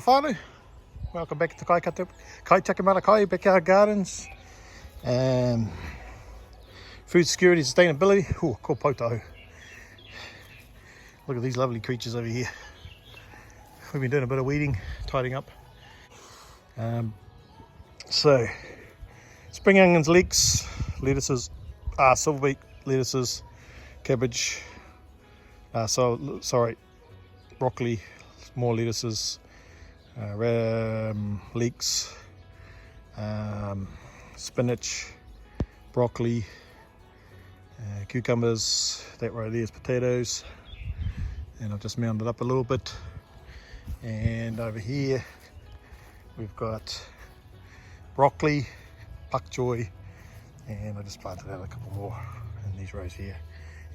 whānau. Welcome back to Kaitakamarakai Backyard Gardens. Food security, sustainability. Ooh, ko potahu. Look at these lovely creatures over here. We've been doing a bit of weeding, tidying up. So, spring onions, leeks, lettuces, silverbeet, lettuces, cabbage, broccoli, more lettuces, leeks, spinach, broccoli, cucumbers. That right there is potatoes, and I've just mounded up a little bit. And over here we've got broccoli, pak choy, and I just planted out a couple more in these rows here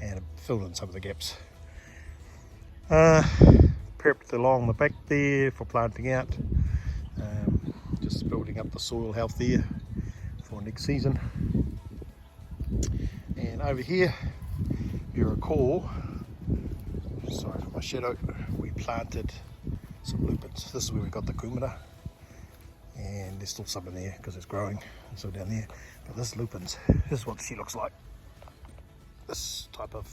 and filled in some of the gaps. Prepped along the back there for planting out, just building up the soil health there for next season. And over here, if you recall, sorry for my shadow, we planted some lupins. This is where we got the kumara, and there's still some in there because it's growing, and so down there. But this lupins, this is what she looks like. This type of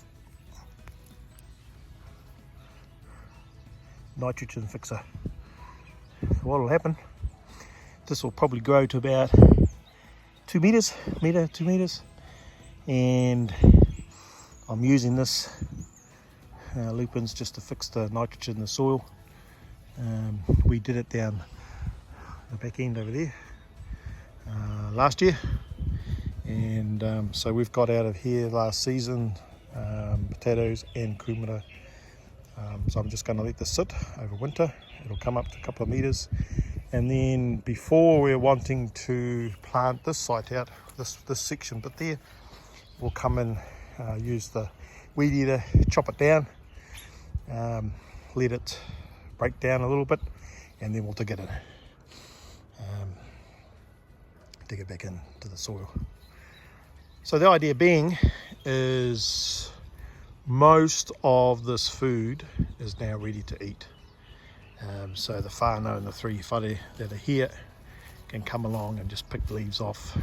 nitrogen fixer. So what will happen, this will probably grow to about 2 meters, 2 meters, and I'm using this lupins just to fix the nitrogen in the soil. We did it down the back end over there last year, and so we've got out of here last season potatoes and kumara. So I'm just going to let this sit over winter. It'll come up to a couple of meters, and then before we're wanting to plant this site out, this section bit there, we'll come and use the weed eater, chop it down, let it break down a little bit, and then we'll dig it in, dig it back into the soil. So the idea being is most of this food is now ready to eat. So the whānau and the 3 whare that are here can come along and just pick the leaves off,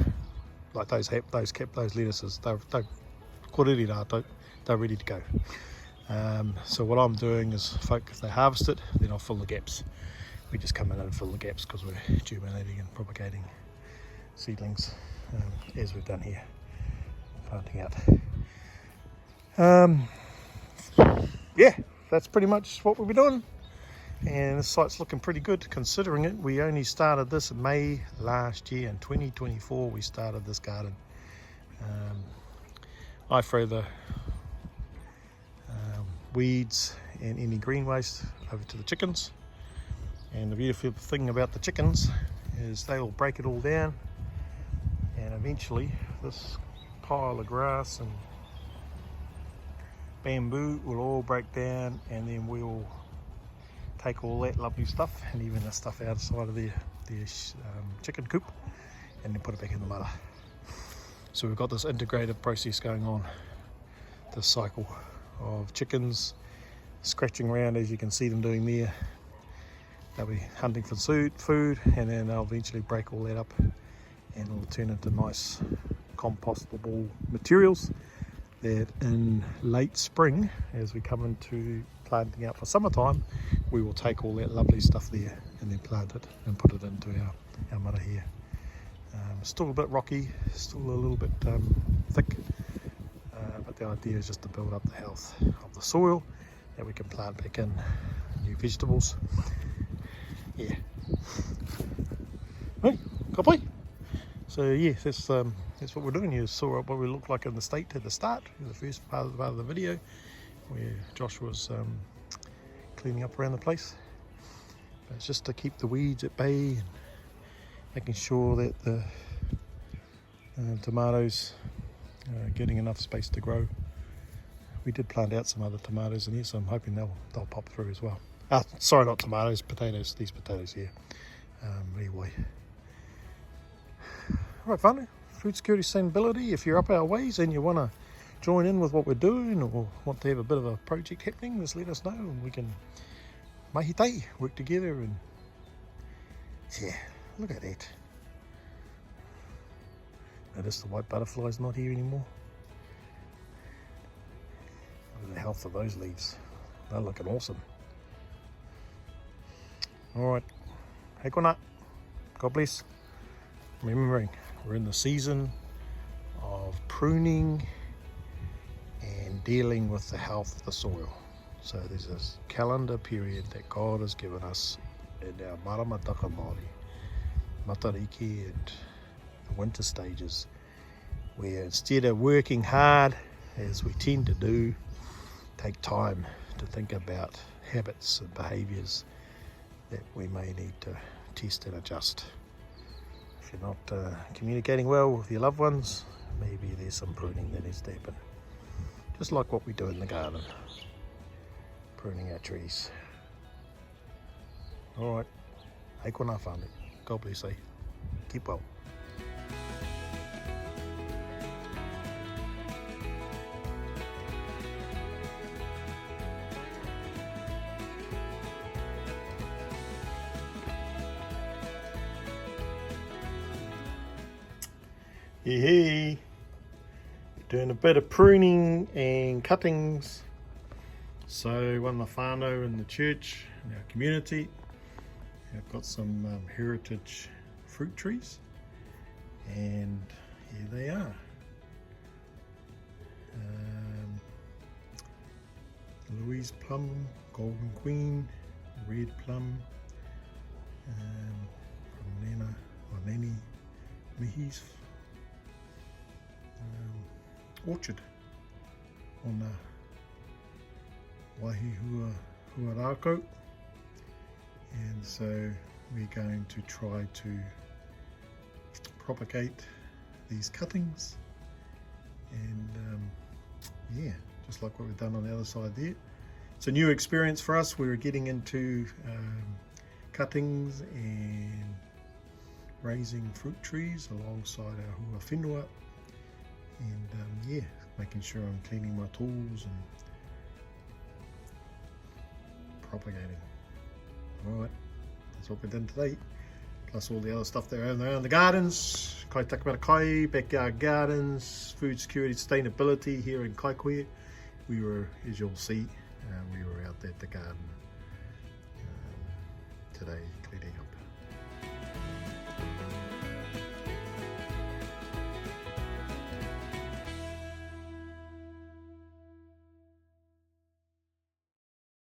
like those lettuces. They're korere, they're ready to go. So what I'm doing is, if they harvest it, then I'll fill the gaps. We just come in and fill the gaps because we're germinating and propagating seedlings, as we've done here, planting out. Yeah, that's pretty much what we'll be doing, and the site's looking pretty good considering it. We only started this in May last year. In 2024 we started this garden. I throw the weeds and any green waste over to the chickens, and the beautiful thing about the chickens is they will break it all down, and eventually this pile of grass and bamboo will all break down, and then we'll take all that lovely stuff and even the stuff outside of their chicken coop and then put it back in the mother. So we've got this integrated process going on, this cycle of chickens scratching around, as you can see them doing there. They'll be hunting for food, and then they'll eventually break all that up and it'll turn into nice compostable materials that in late spring, as we come into planting out for summertime, we will take all that lovely stuff there and then plant it and put it into our mara here. Still a bit rocky, still a little bit thick, but the idea is just to build up the health of the soil, that we can plant back in new vegetables. Yeah. Hey, kapai. So yeah, that's what we're doing. You saw what we look like in the state at the start, the first part of the video, where Josh was cleaning up around the place. But it's just to keep the weeds at bay and making sure that the tomatoes are getting enough space to grow. We did plant out some other tomatoes in here, so I'm hoping they'll pop through as well. Sorry, not tomatoes, potatoes. These potatoes here. Anyway. Right, whānau, food security, sustainability. If you're up our ways and you want to join in with what we're doing, or want to have a bit of a project happening, just let us know and we can mahi tai, work together and Yeah, look at that. Notice the white butterfly's not here anymore. Look at the health of those leaves. They're looking awesome. Alright, hey kona, God bless. Remembering, we're in the season of pruning and dealing with the health of the soil. So there's this calendar period that God has given us in our maramataka Māori, matariki and the winter stages, where instead of working hard, as we tend to do, take time to think about habits and behaviours that we may need to test and adjust. If you're not communicating well with your loved ones, maybe there's some pruning that needs to happen. Just like what we do in the garden, pruning our trees. Alright, hei kona whānau. God bless, eh? Keep well. Hey, doing a bit of pruning and cuttings. So one of the whānau in the church, in our community, have got some heritage fruit trees, and here they are. Louise plum, golden queen, red plum, from Nena or Neni Mihi's orchard on the Waihi Huarako, and so we're going to try to propagate these cuttings, and yeah, just like what we've done on the other side there. It's a new experience for us. We're getting into cuttings and raising fruit trees alongside our hua whenua, and yeah, making sure I'm cleaning my tools and propagating. Alright, that's what we've done today, plus all the other stuff there around the gardens. Kai Takamata Kai, backyard gardens, food security, sustainability here in Kaikohe. We were, as you'll see, we were out there at the garden today cleaning